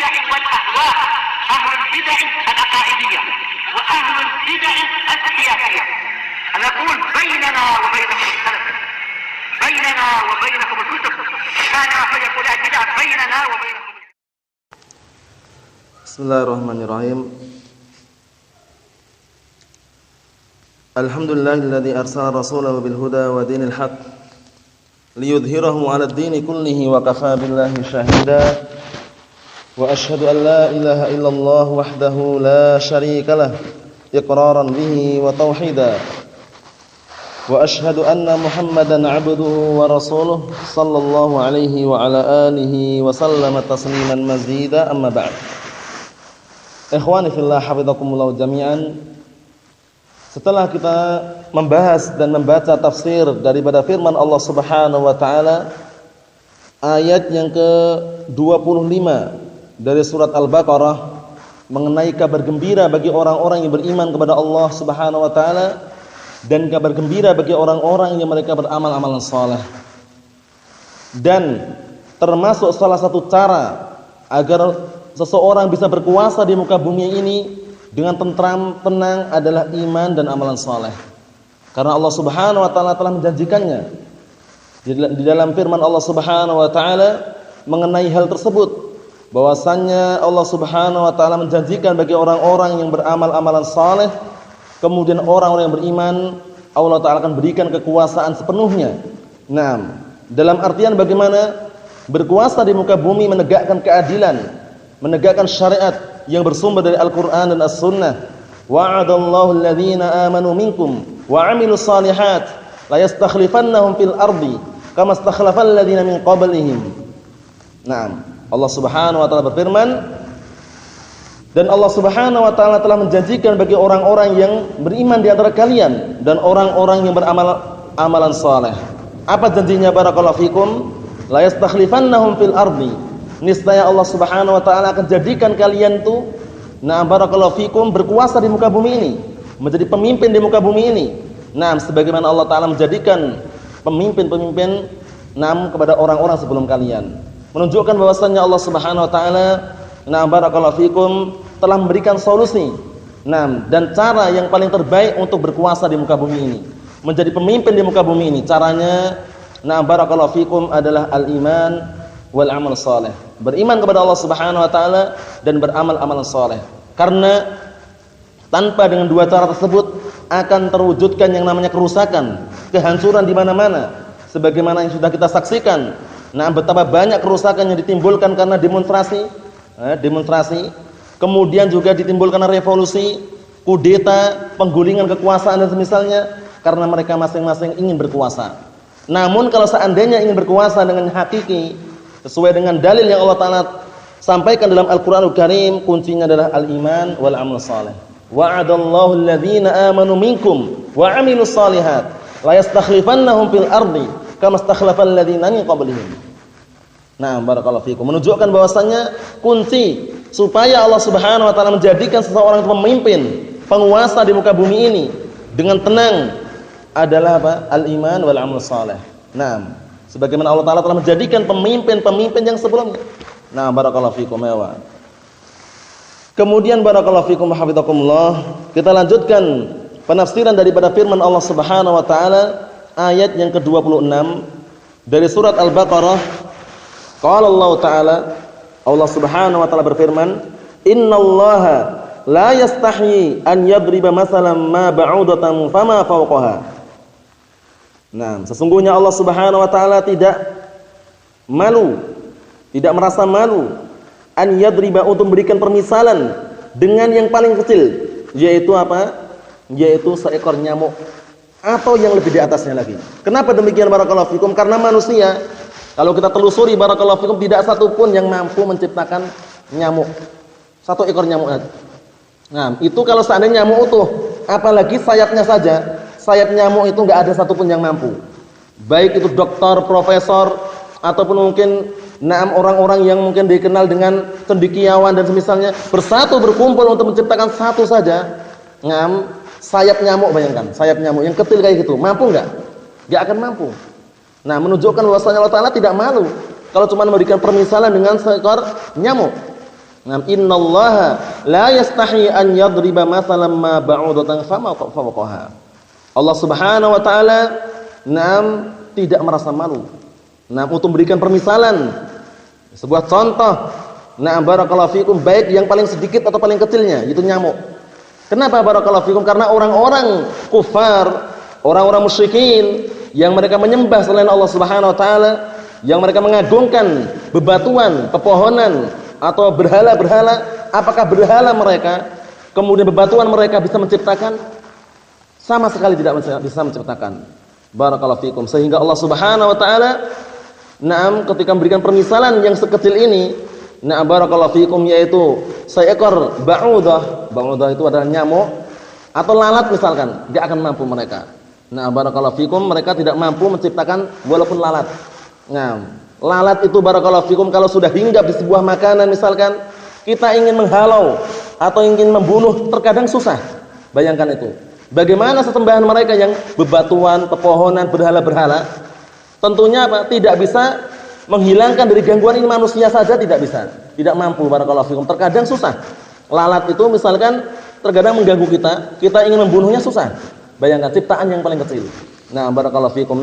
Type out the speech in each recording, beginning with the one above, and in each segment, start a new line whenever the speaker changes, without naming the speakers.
البدع والأهواء، أهل البدع العقائدية وأهل البدع السياسية. نقول بيننا وبينكم السلف، بيننا وبينكم الكتب، كان فيقول البدع بيننا وبينكم.
Bismillahirrahmanirrahim. Alhamdulillahilladzi arsala rasulahu bil huda wa dinil haqq liyudhhirahu 'alad dini kullihi wa kafaa billahi shahida. Wa asyhadu an la ilaha illallah wahdahu la syarika lah iqraran bihi wa tauhida. Wa asyhadu anna Muhammadan 'abduhu wa rasuluhu sallallahu alaihi wa ala alihi wa sallama tasliman mazida, amma ba'd. Ikhwani fillah hafizakumullah jami'an. Setelah kita membahas dan membaca tafsir daripada firman Allah Subhanahu wa taala ayat yang ke-25 dari surat Al-Baqarah mengenai kabar gembira bagi orang-orang yang beriman kepada Allah Subhanahu wa taala dan kabar gembira bagi orang-orang yang mereka beramal amalan saleh. Dan termasuk salah satu cara agar seseorang bisa berkuasa di muka bumi ini dengan tentram, tenang adalah iman dan amalan saleh. Karena Allah Subhanahu wa taala telah menjanjikannya di dalam firman Allah Subhanahu wa taala mengenai hal tersebut, bahwasannya Allah Subhanahu wa taala menjanjikan bagi orang-orang yang beramal amalan saleh, kemudian orang-orang yang beriman, Allah taala akan berikan kekuasaan sepenuhnya. Nah, dalam artian bagaimana berkuasa di muka bumi, menegakkan keadilan, menegakkan syariat yang bersumber dari Al-Quran dan As-Sunnah. Wa'adallahu alladhina amanu minkum wa 'amilus shalihat la yastakhlifannahum fil ardi kama istakhlafal ladzina min qablihim. Naam, Allah Subhanahu wa taala berfirman, dan Allah Subhanahu wa taala telah menjanjikan bagi orang-orang yang beriman di antara kalian dan orang-orang yang beramal amalan saleh. Apa janjinya? Barakallahu fikum, la yastakhlifannahum fil ardi. Niscaya Allah Subhanahu wa taala akan jadikan kalian tuh, nah barakallahu fikum, berkuasa di muka bumi ini, menjadi pemimpin di muka bumi ini. Nah, sebagaimana Allah taala menjadikan pemimpin-pemimpin kepada orang-orang sebelum kalian, menunjukkan bahwasannya Allah Subhanahu wa taala, nah barakallahu fikum, telah memberikan solusi, dan cara yang paling terbaik untuk berkuasa di muka bumi ini, menjadi pemimpin di muka bumi ini. Caranya, nah barakallahu fikum, adalah al-iman wal amal saleh, beriman kepada Allah Subhanahu wa taala dan beramal amalan saleh. Karena tanpa dengan dua cara tersebut akan terwujudkan yang namanya kerusakan, kehancuran di mana-mana. Sebagaimana yang sudah kita saksikan, betapa banyak kerusakan yang ditimbulkan karena demonstrasi, kemudian juga ditimbulkan revolusi, kudeta, penggulingan kekuasaan dan semisalnya, karena mereka masing-masing ingin berkuasa. Namun kalau seandainya ingin berkuasa dengan hakiki, sesuai dengan dalil yang Allah taala sampaikan dalam Al-Qur'anul Karim, kuncinya adalah al-iman wal amal saleh. Wa'adallahu alladhina amanu minkum wa 'amilus shalihat la yastakhlifannahum fil ardi kama istakhlafal ladzina min qablihim. Nah, barakallahu fikum, menunjukkan bahwasannya kunci supaya Allah Subhanahu wa taala menjadikan seseorang itu pemimpin, penguasa di muka bumi ini dengan tenang adalah apa? Al-iman wal amal saleh. Nah, sebagaimana Allah taala telah menjadikan pemimpin-pemimpin yang sebelumnya. Nah, barakallahu fikum ya wa. Kemudian barakallahu fikum hafizakumullah, kita lanjutkan penafsiran daripada firman Allah Subhanahu wa taala ayat yang ke-26 dari surat Al-Baqarah. Qala Allah taala, Allah Subhanahu wa taala berfirman, "Innallaha la yastahyi an yadriba masalan ma ba'udatan fama fawqaha." Nah, sesungguhnya Allah Subhanahu wa taala tidak malu, tidak merasa malu an yadriba, untuk memberikan permisalan dengan yang paling kecil, yaitu apa? Yaitu seekor nyamuk atau yang lebih di atasnya lagi. Kenapa demikian barakallahu fikum? Karena manusia, kalau kita telusuri barakallahu fikum, tidak satu pun yang mampu menciptakan nyamuk. Satu ekor nyamuk aja. Nah, itu kalau seandainya nyamuk utuh, apalagi sayapnya saja. Sayap nyamuk itu enggak ada satupun yang mampu. Baik itu dokter, profesor, ataupun mungkin orang-orang yang mungkin dikenal dengan cendekiawan dan semisalnya, bersatu berkumpul untuk menciptakan satu saja sayap nyamuk. Bayangkan, sayap nyamuk yang kecil kayak gitu, mampu enggak? Enggak akan mampu. Nah, menunjukkan bahwasanya Allah taala tidak malu kalau cuma memberikan permisalan dengan seekor nyamuk. Nah, innallaha la yastahi an yadriba mathalan ma ba'udatan fama fawqaha. Allah Subhanahu wa taala tidak merasa malu. Untuk memberikan permisalan sebuah contoh. Barakallahu fikum, baik yang paling sedikit atau paling kecilnya, itu nyamuk. Kenapa barakallahu fikum? Karena orang-orang kufar, orang-orang musyrikin yang mereka menyembah selain Allah Subhanahu wa taala, yang mereka mengagungkan bebatuan, pepohonan atau berhala-berhala, apakah berhala mereka kemudian bebatuan mereka bisa menciptakan? Sama sekali tidak bisa menciptakan. Barakallahu fikum. Sehingga Allah Subhanahu wa taala ketika memberikan permisalan yang sekecil ini, barakallahu fikum, yaitu seekor ba'udah. Ba'udah itu adalah nyamuk atau lalat misalkan, dia akan mampu mereka. Barakallahu fikum, mereka tidak mampu menciptakan walaupun lalat. Lalat itu barakallahu fikum kalau sudah hinggap di sebuah makanan misalkan, kita ingin menghalau atau ingin membunuh terkadang susah. Bayangkan itu. Bagaimana sesembahan mereka yang bebatuan, pepohonan, berhala-berhala? Tentunya tidak bisa menghilangkan dari gangguan ini manusia saja, tidak bisa. Tidak mampu barakallahu fikum. Terkadang susah. Lalat itu misalkan terkadang mengganggu kita ingin membunuhnya susah. Bayangkan ciptaan yang paling kecil. Barakallahu fikum.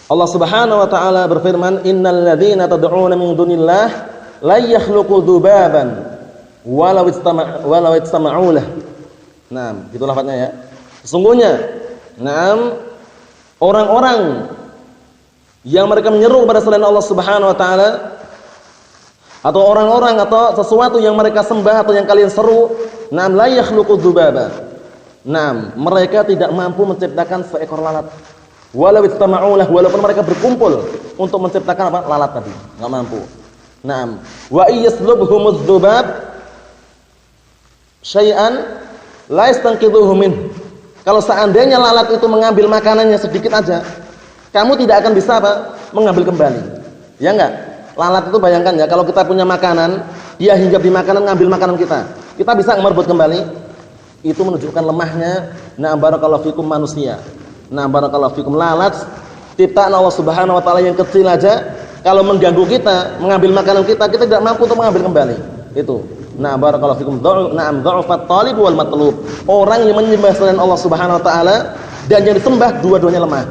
Allah Subhanahu wa taala berfirman, "Innal ladzina tad'una min dunillah la yakhluqu dzubaban walau istama'u lah." Itu lafadznya ya. Sesungguhnya, orang-orang yang mereka menyeru kepada selain Allah Subhanahu wa taala, atau orang-orang atau sesuatu yang mereka sembah atau yang kalian seru, la yakhluqu dzubaba. Mereka tidak mampu menciptakan seekor lalat. Walau istama'u lah, walaupun mereka berkumpul untuk menciptakan lalat tadi, enggak mampu. Wa iyaslubhumudz dzubab syai'an la yastanqidhuhu min. Kalau seandainya lalat itu mengambil makanannya sedikit aja, kamu tidak akan bisa mengambil kembali. Ya enggak? Lalat itu bayangkan ya, kalau kita punya makanan, dia hinggap di makanan, ngambil makanan kita. Kita bisa merebut kembali? Itu menunjukkan lemahnya barakallahu fikum manusia. Barakallahu fikum, lalat ciptaan Allah Subhanahu wa taala yang kecil aja kalau mengganggu kita, mengambil makanan kita tidak mampu untuk mengambil kembali. Itu. Barakallahu fikum. Dha'ufat talib wal matlub. Orang yang menyembah selain Allah Subhanahu wa taala dan yang disembah dua-duanya lemah.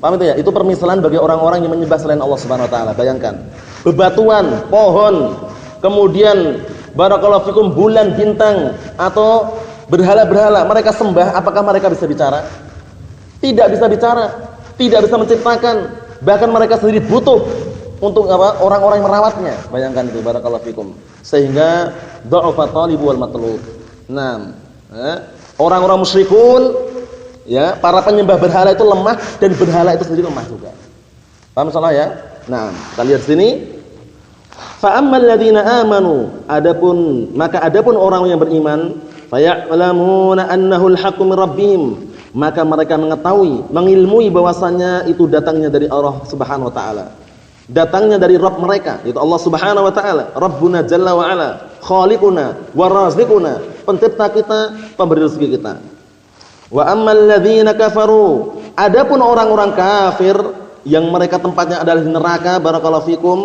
Paham itu ya? Itu permisalan bagi orang-orang yang menyembah selain Allah Subhanahu wa taala. Bayangkan, bebatuan, pohon, kemudian barakallahu fikum bulan, bintang atau berhala-berhala mereka sembah, apakah mereka bisa bicara? Tidak bisa bicara, tidak bisa menciptakan, bahkan mereka sendiri butuh untuk orang-orang yang merawatnya. Bayangkan itu, barakallahu fikum. Sehingga dha'ufa talib wal matlub. Orang-orang musyrikun, ya, para penyembah berhala itu lemah dan berhala itu sendiri lemah juga. Paham salah ya? Kita lihat sini. Fa ammal ladzina amanu, adapun orang yang beriman, faya'lamuna annahu al-haqqu min rabbihim, maka mereka mengetahui, mengilmui bahwasannya itu datangnya dari Allah Subhanahu wa taala. Datangnya dari Rabb mereka, yaitu Allah Subhanahu wa taala, Rabbuna jalla wa ala, khaliquna wa raziquna, pencipta kita, pemberi rezeki kita. Wa ammal ladzina kafaru, adapun orang-orang kafir yang mereka tempatnya adalah di neraka, barakallahu fikum,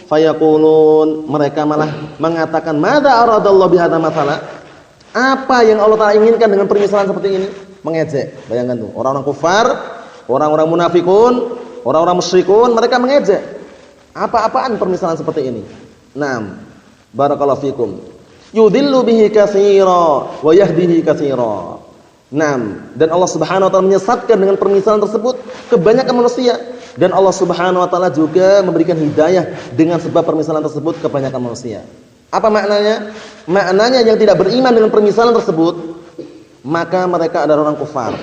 fayaqulun, mereka malah mengatakan, madza aradallahu bihadza mathala? Apa yang Allah Taala inginkan dengan permisalan seperti ini? Mengejek. Bayangkan tuh, orang-orang kufar, orang-orang munafikun, orang-orang musyrikun, mereka mengejek. Apa-apaan permisalan seperti ini? Barakallahu fikum. Yudillu bihi katsira wa yahdihi katsira. Dan Allah Subhanahu wa taala menyesatkan dengan permisalan tersebut kebanyakan manusia, dan Allah Subhanahu wa taala juga memberikan hidayah dengan sebab permisalan tersebut kebanyakan manusia. Apa maknanya? Maknanya yang tidak beriman dengan permisalan tersebut, maka mereka adalah orang kufar.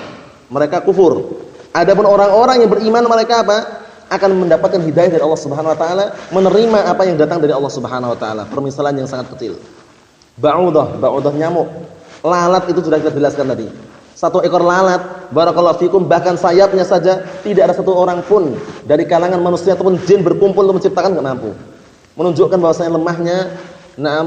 Mereka kufur. Adapun orang-orang yang beriman, mereka akan mendapatkan hidayah dari Allah Subhanahu wa taala, menerima apa yang datang dari Allah Subhanahu wa taala. Permisalan yang sangat kecil. Ba'udah nyamuk. Lalat itu sudah kita jelaskan tadi. Satu ekor lalat, barakallahu fikum, bahkan sayapnya saja tidak ada satu orang pun dari kalangan manusia ataupun jin berkumpul untuk menciptakan, enggak mampu. Menunjukkan bahwasanya lemahnya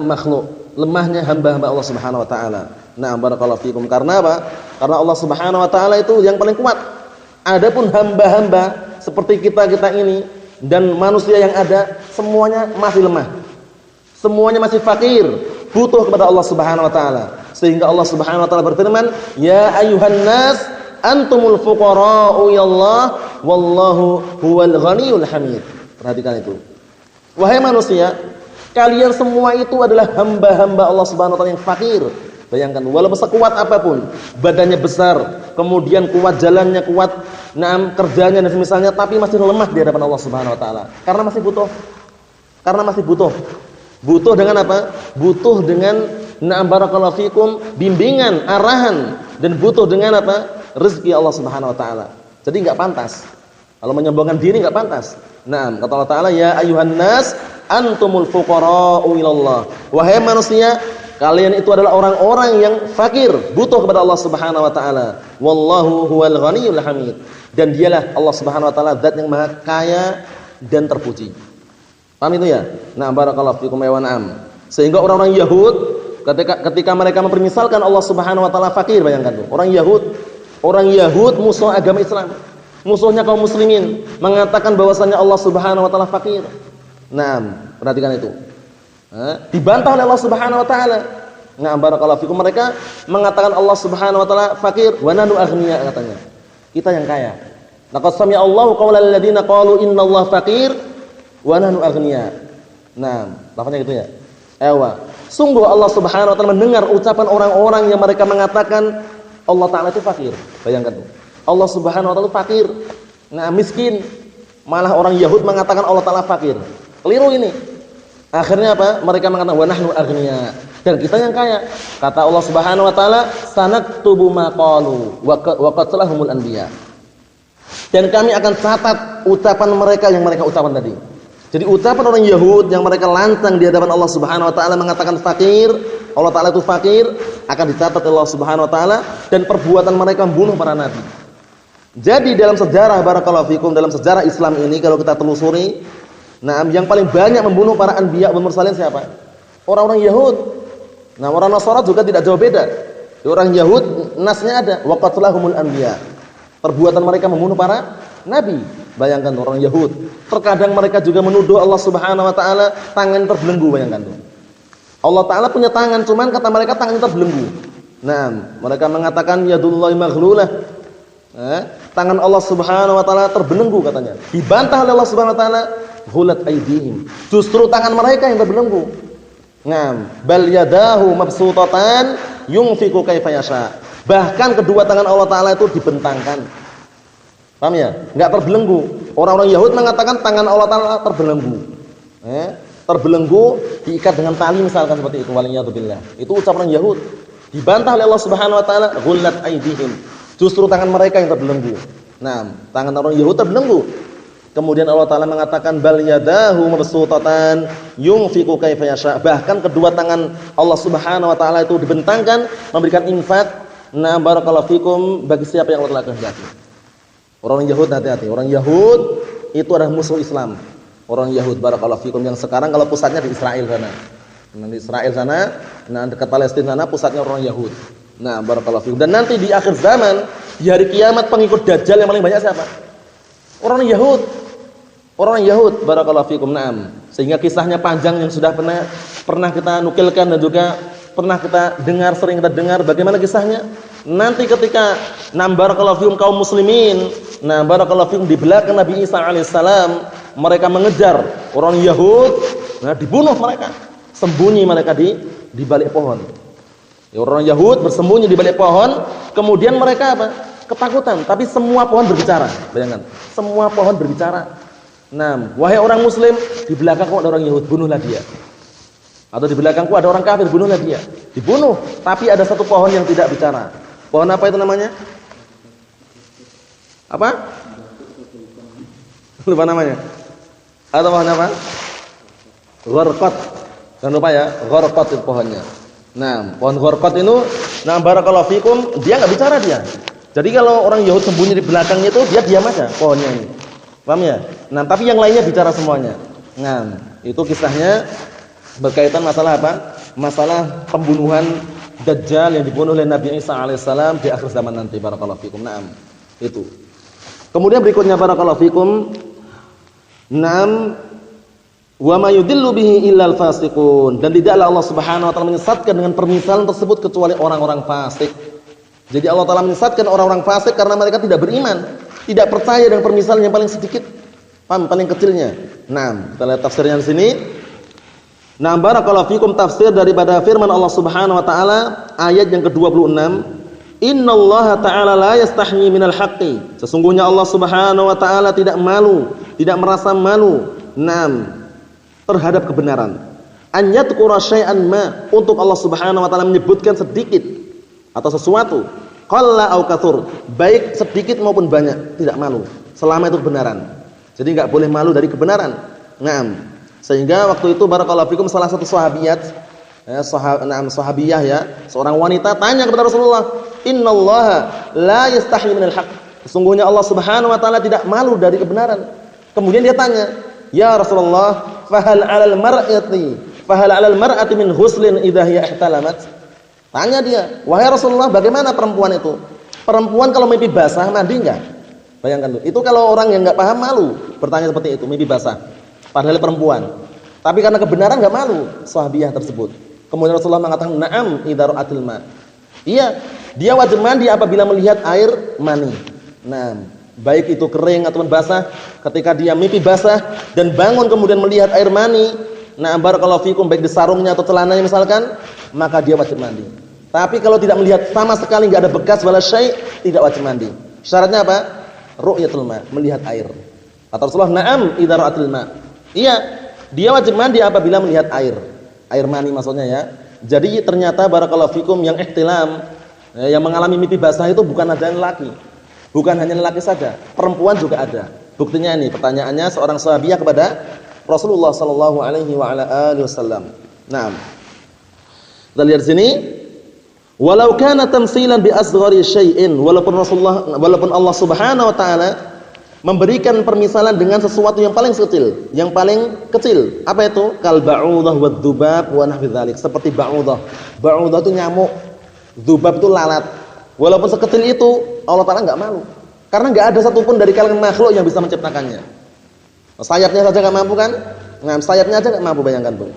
makhluk, lemahnya hamba-hamba Allah Subhanahu wa taala. Barakallahu fikum. Karena apa? Karena Allah Subhanahu wa taala itu yang paling kuat. Adapun hamba-hamba seperti kita ini dan manusia yang ada semuanya masih lemah. Semuanya masih fakir, butuh kepada Allah Subhanahu wa taala. Sehingga Allah Subhanahu wa taala berfirman, "Ya ayyuhan nas, antumul fuqara'u ilallah, wallahu huwal ghaniyul hamid." Perhatikan itu. Wahai manusia, kalian semua itu adalah hamba-hamba Allah Subhanahu wa taala yang fakir. Bayangkan, walaupun sekuat apapun, badannya besar, kemudian kuat jalannya, kuat kerjanya dan semisalnya, tapi masih lemah di hadapan Allah Subhanahu wa taala. Karena masih butuh. Butuh dengan apa? Butuh dengan barakallahu fikum, bimbingan, arahan, dan butuh dengan apa? Rezeki Allah Subhanahu wa taala. Jadi enggak pantas. Kalau menyombongkan diri enggak pantas. Kata Allah taala, "Ya ayyuhan nas, antumul fuqara'u ilallah." Wahai manusia, kalian itu adalah orang-orang yang fakir, butuh kepada Allah Subhanahu wa taala. Wallahu huwal ghaniyul hamid. Dan dialah Allah Subhanahu wa taala zat yang maha kaya dan terpuji. Paham itu ya? Barakallahu fikum wa na'am. Sehingga orang-orang Yahud ketika mereka mempermisalkan Allah Subhanahu wa taala fakir, bayangkan tuh. Orang Yahud musuh agama Islam. Musuhnya kaum muslimin mengatakan bahwasanya Allah Subhanahu wa taala fakir. Perhatikan itu. Dibantah oleh Allah Subhanahu wa taala. Barakallahu fikum, mereka mengatakan Allah Subhanahu wa taala fakir, wa nahnu aghnia, katanya. Kita yang kaya. Laqad sami'a Allahu qaulal ladzina qalu innallaha faqir wa nahnu aghnia. Lafaznya gitu ya. Sungguh Allah Subhanahu wa taala mendengar ucapan orang-orang yang mereka mengatakan Allah taala itu fakir. Bayangkan tuh. Allah Subhanahu wa taala fakir. Miskin. Malah orang Yahud mengatakan Allah taala fakir. Keliru ini. Akhirnya apa? Mereka mengatakan wa nahnu aghnia. Dan kita yang kaya. Kata Allah Subhanahu wa taala, "Sanaktubu ma qalu wa qatlahumul anbiya." Dan kami akan catat ucapan mereka yang mereka ucapkan tadi. Jadi ucapan orang Yahud yang mereka lantang di hadapan Allah Subhanahu wa taala mengatakan fakir, Allah taala itu fakir, akan dicatat oleh Allah Subhanahu wa taala, dan perbuatan mereka membunuh para nabi. Jadi dalam sejarah barakallahu fikum, dalam sejarah Islam ini kalau kita telusuri, yang paling banyak membunuh para anbiya wal mursalin siapa? Orang-orang Yahud. Orang Nasara juga tidak jauh beda. Orang Yahud nasnya ada, wa qatlahumul anbiya. Perbuatan mereka membunuh para nabi. Bayangkan orang Yahud. Terkadang mereka juga menuduh Allah Subhanahu wa taala tangan terbelenggu, bayangkan tuh. Allah taala punya tangan, cuman kata mereka tangannya terbelenggu. Mereka mengatakan yadullahi maghlulah. Tangan Allah Subhanahu wa taala terbelenggu, katanya. Dibantah oleh Allah Subhanahu wa taala, ghulat aydihim. Justru tangan mereka yang terbelenggu. Bal yadahu mabsutatan yunfiqu kaifa yasha. Bahkan kedua tangan Allah taala itu dibentangkan. Paham ya? Enggak terbelenggu. Orang-orang Yahud mengatakan tangan Allah taala terbelenggu. Terbelenggu diikat dengan tali misalkan seperti itu, waliyadzubillah. Itu ucapan Yahud. Dibantah oleh Allah Subhanahu wa taala, ghullat aydihim. Justru tangan mereka yang terbelenggu. Tangan orang Yahud terbelenggu. Kemudian Allah taala mengatakan bal yadahu mabsutatan yunfiqu kaifa yasha. Bahkan kedua tangan Allah Subhanahu wa taala itu dibentangkan memberikan infak. Barakallahu fikum, bagi siapa yang Allah taala kehendaki. Orang Yahud, hati-hati. Orang Yahud itu adalah musuh Islam. Orang Yahud barakallahu fikum yang sekarang kalau pusatnya di Israel sana. Di Israel sana, dekat Palestina sana pusatnya orang Yahud. Barakallahu fikum. Dan nanti di akhir zaman, di hari kiamat pengikut Dajjal yang paling banyak siapa? Orang Yahud. Orang Yahud barakallahu fikum. Sehingga kisahnya panjang yang sudah pernah kita nukilkan dan juga pernah kita dengar, sering kita dengar bagaimana kisahnya. Nanti ketika barakallahu fikum kaum muslimin, barakallahu fikum di belakang Nabi Isa alaihissalam, mereka mengejar orang Yahud, dibunuh mereka. Sembunyi mereka di balik pohon. Orang Yahud bersembunyi di balik pohon, kemudian mereka apa? Ketakutan, tapi semua pohon berbicara. Bayangkan, semua pohon berbicara. Wahai orang muslim, di belakangku ada orang Yahud, bunuhlah dia. Atau di belakangku ada orang kafir, bunuhlah dia. Dibunuh, tapi ada satu pohon yang tidak bicara. Pohon apa itu namanya? Apa? Lupa namanya. Atau pohon apa? Gharqat. Jangan lupa ya, gharqat itu pohonnya. Pohon gharqat itu, barakallahu fikum, dia enggak bicara dia. Jadi kalau orang Yahud sembunyi di belakangnya itu, dia diam aja pohonnya ini. Paham ya? Tapi yang lainnya bicara semuanya. Itu kisahnya berkaitan masalah apa? Masalah pembunuhan Dajjal yang dibunuh oleh Nabi Isa alaihissalam di akhir zaman nanti. Barakallahu fikum. Itu. Kemudian berikutnya barakallahu fikum. Wa ma yudillu bihi illal fasiqun, dan tidaklah Allah Subhanahu wa taala menyesatkan dengan permisalan tersebut kecuali orang-orang fasik. Jadi Allah taala menyesatkan orang-orang fasik karena mereka tidak beriman, tidak percaya dengan permisalan yang paling sedikit, paling kecilnya. Nah, kita lihat tafsirnya di sini. Nah, barakallahu fikum, tafsir daripada firman Allah Subhanahu wa taala ayat yang ke-26. Innallaha ta'ala la yastahyi minal haqqi. Sesungguhnya Allah Subhanahu wa taala tidak malu, tidak merasa malu. Terhadap kebenaran. An yadhkura syai'an ma, untuk Allah Subhanahu wa taala menyebutkan sedikit atau sesuatu, qalla au katsur, baik sedikit maupun banyak, tidak malu selama itu kebenaran. Jadi enggak boleh malu dari kebenaran. Sehingga waktu itu barakallahu fikum salah satu sahabiyat, sahabiyah ya, seorang wanita tanya kepada Rasulullah, "Innallaha la yastahyi minal haqq." Sesungguhnya Allah Subhanahu wa taala tidak malu dari kebenaran. Kemudian dia tanya, "Ya Rasulullah, fahal 'alal mar'ati min huslin idza hiya ihtalamat?" Tanya dia, "Wahai Rasulullah, bagaimana perempuan itu? Perempuan kalau mimpi basah mandi enggak?" Bayangkan itu kalau orang yang enggak paham malu bertanya seperti itu, mimpi basah. Padahal perempuan. Tapi karena kebenaran enggak malu sahabiyah tersebut. Kemudian Rasulullah mengatakan, "Na'am idza ra'atil ma." Iya, dia wajib mandi apabila melihat air mani. Baik itu kering ataupun basah, ketika dia mimpi basah dan bangun kemudian melihat air mani, barakallahu fikum, baik di sarungnya atau celananya misalkan, maka dia wajib mandi. Tapi kalau tidak melihat sama sekali, enggak ada bekas wala syai', tidak wajib mandi. Syaratnya apa? Ru'yatul ma, melihat air. Kata Rasulullah, "Na'am idza ra'atil ma." Iya, dia wajib mandi apabila melihat air. Air mani maksudnya ya. Jadi ternyata barakallahu fikum yang ihtilam, yang mengalami mimpi basah itu bukan ada lelaki. Bukan hanya lelaki saja, perempuan juga ada. Buktinya ini, pertanyaannya seorang sahabiyah kepada Rasulullah sallallahu alaihi wa ala alihi wasallam. Kita lihat sini, walau kana tamsilan bi asghari syai'in, walaupun Allah Subhanahu wa taala memberikan permisalan dengan sesuatu yang paling kecil, Apa itu? Kal ba'udah wad dzubab wa nahwi dzalik, seperti ba'udah. Ba'udah itu nyamuk, dzubab itu lalat. Walaupun sekecil itu, Allah Ta'ala enggak malu. Karena enggak ada satupun dari kalangan makhluk yang bisa menciptakannya. Sayapnya saja enggak mampu kan? Sayapnya aja enggak mampu, bayangkan, Bung.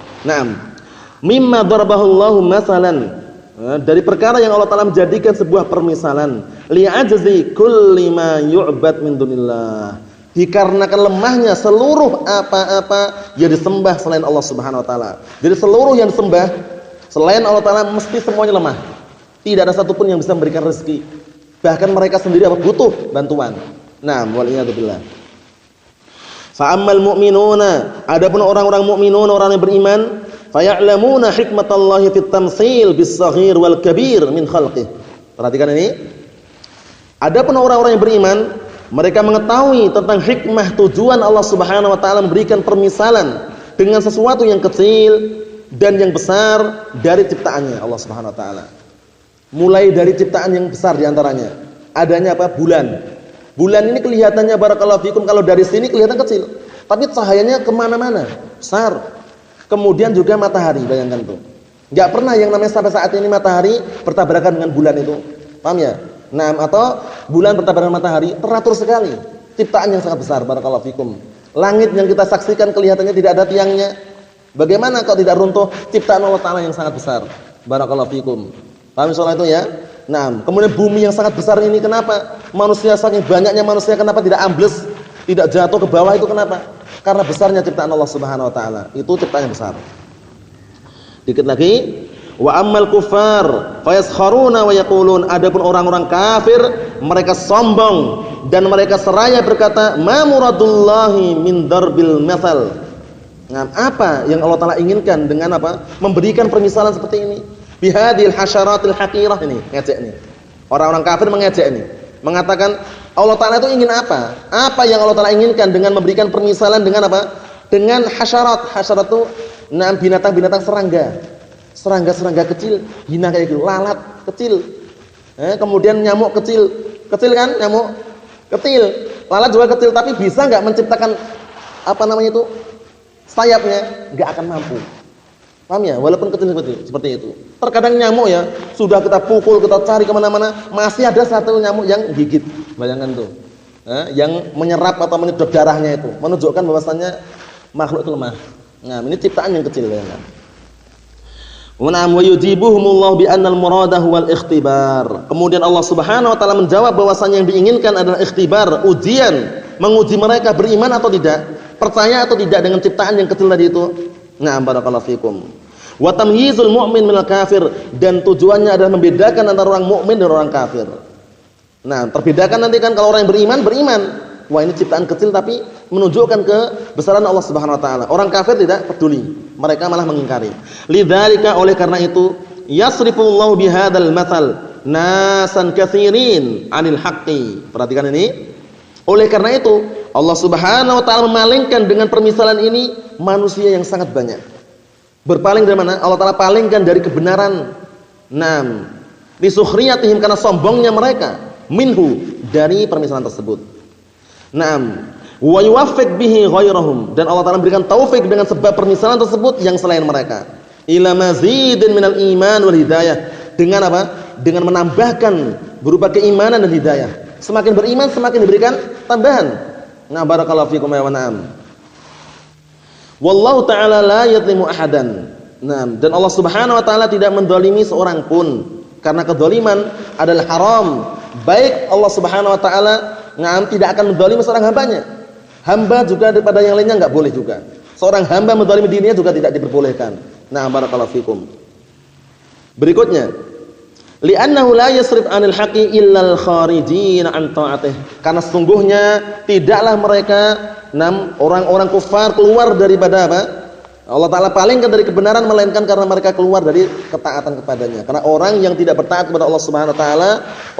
Mimma darabahullahu masalan. Dari perkara yang Allah Ta'ala menjadikan sebuah permisalan. Li'ajzi kulli ma yu'bad min dunillah. Dikarenakan lemahnya seluruh apa-apa yang disembah selain Allah Subhanahu wa taala. Jadi seluruh yang disembah selain Allah Ta'ala mesti semuanya lemah. Tidak ada satupun yang bisa memberikan rezeki. Bahkan mereka sendiri butuh bantuan. Waliyadzubillah. Fa ammal mu'minuna, adapun orang-orang mukminun, orang yang beriman, faya'lamuna hikmatallahi fit tamtsil bis-shaghir wal kabir min khalqih. Perhatikan ini. Adapun orang-orang yang beriman, mereka mengetahui tentang hikmah tujuan Allah Subhanahu wa taala memberikan permisalan dengan sesuatu yang kecil dan yang besar dari ciptaannya Allah Subhanahu wa taala. Mulai dari ciptaan yang besar diantaranya, adanya apa? Bulan. Bulan ini kelihatannya barakallahu fikum kalau dari sini kelihatan kecil, tapi cahayanya kemana-mana, besar. Kemudian juga matahari, bayangkan tuh. Enggak pernah yang namanya sampai saat ini matahari bertabrakan dengan bulan itu. Paham ya? Atau bulan bertabrakan dengan matahari, teratur sekali. Ciptaan yang sangat besar, barakallahu fikum. Langit yang kita saksikan kelihatannya tidak ada tiangnya. Bagaimana kalau tidak runtuh ciptaan Allah Ta'ala yang sangat besar? Barakallahu fikum. Paham soal itu ya? Kemudian bumi yang sangat besar ini kenapa? Manusia, saking banyaknya manusia, kenapa tidak ambles, tidak jatuh ke bawah, itu kenapa? Karena besarnya ciptaan Allah Subhanahu wa taala. Itu ciptaan yang besar. Dikit lagi, wa ammal kuffar fayaskharuna wa yaqulun, adapun orang-orang kafir mereka sombong dan mereka seraya berkata, ma muradullahi min darbil mathal. Apa yang Allah Taala inginkan dengan apa? Memberikan permisalan seperti ini. Bihadil hasyaratil haqirah, ini ngejek ini. Orang-orang kafir mengejek ini. Mengatakan Allah Ta'ala itu ingin apa? Apa yang Allah Ta'ala inginkan dengan memberikan permisalan dengan apa? Dengan hasyarat. Hasyarat itu binatang-binatang serangga. Serangga-serangga kecil, hina kayak gitu, lalat kecil. Kemudian nyamuk kecil. Kecil kan nyamuk? Kecil. Lalat juga kecil, tapi bisa enggak menciptakan apa namanya itu? Sayapnya? Enggak akan mampu. Paham ya? Walaupun kecil seperti itu. Terkadang nyamuk ya, sudah kita pukul, kita cari kemana-mana, masih ada satu nyamuk yang gigit. Bayangkan tuh. Yang menyerap atau menyedot darahnya itu. Menunjukkan bahwasannya makhluk itu lemah. Nah, ini ciptaan yang kecil ya. Wa yujibuhumullahu bi annal murada huwal ikhtibar. Kemudian Allah Subhanahu wa taala menjawab bahwasanya yang diinginkan adalah ikhtibar, ujian, menguji mereka beriman atau tidak, percaya atau tidak dengan ciptaan yang kecil tadi itu. Nah, barakallahu fikum. Wa tamyizul mu'min minal kafir, dan tujuannya adalah membedakan antara orang mukmin dan orang kafir. Nah, terbedakan nanti kan kalau orang yang beriman. Wah, ini ciptaan kecil tapi menunjukkan kebesaran Allah Subhanahu wa taala. Orang kafir tidak peduli, mereka malah mengingkari. Lidzalika, oleh karena itu, yasrifullahu bihadzal matsal nasan katsirin 'anil haqqi. Perhatikan ini. Oleh karena itu, Allah Subhanahu wa taala memalingkan dengan permisalan ini manusia yang sangat banyak. Berpaling dari mana? Allah taala palingkan dari kebenaran. Naam. Li sukhriyatihim, karena sombongnya mereka. Minhu, dari permisalan tersebut. Naam, wa yuwaffiq bihi ghairahum, dan Allah Taala berikan taufik dengan sebab permisalan tersebut yang selain mereka. Ila mazidin minal iman wal hidayah, dengan apa? Dengan menambahkan berupa keimanan dan hidayah. Semakin beriman semakin diberikan tambahan. Nah, barakallahu fikum ya wa na'am. Wallahu ta'ala la yadhlimu ahadan. Naam, dan Allah Subhanahu wa taala tidak mendolimi seorang pun, karena kedzaliman adalah haram. Baik Allah Subhanahu wa taala tidak akan mendolimi seorang hambanya. Hamba juga daripada yang lainnya enggak boleh juga. Seorang hamba mendolimi dirinya juga tidak diperbolehkan. Nah, barakallahu fikum. Berikutnya, li'annahu la yasrif 'anil haqqi illal kharijin an ta'atih. Karena sesungguhnya tidaklah mereka orang-orang kufar keluar daripada apa? Allah Ta'ala palingkan dari kebenaran melainkan karena mereka keluar dari ketaatan kepadanya. Karena orang yang tidak bertaat kepada Allah Subhanahu wa taala,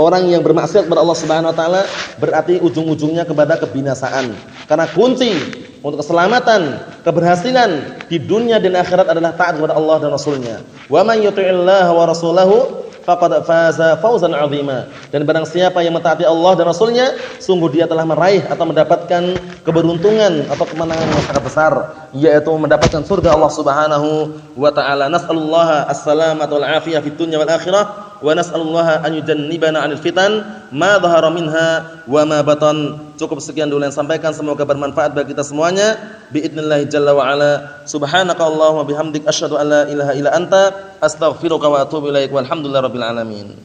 orang yang bermaksiat kepada Allah Subhanahu wa taala, berarti ujung-ujungnya kepada kebinasaan. Karena kunci untuk keselamatan, keberhasilan di dunia dan akhirat adalah taat kepada Allah dan Rasulnya. Wa man yuti'illaha wa rasulahu faqad faza fawzan 'azima. Dan barang siapa yang mentaati Allah dan Rasulnya, sungguh dia telah meraih atau mendapatkan keberuntungan atau kemenangan yang sangat besar, yaitu mendapatkan surga Allah Subhanahu wa taala. Nas'alullaha as-salamata wal 'afiyah fid dunya wal akhirah, wa nas'alullaha an yujannibana 'anil fitan ma dhahara minha wa ma batan. Cukup sekian dulu yang sampaikan, semoga bermanfaat bagi kita semuanya. Biidznillah jalla wa ala. Subhanakallahumma bihamdik asyhadu an la ilaha illa anta astaghfiruka wa atubu ilaik. Walhamdulillahirabbil alamin.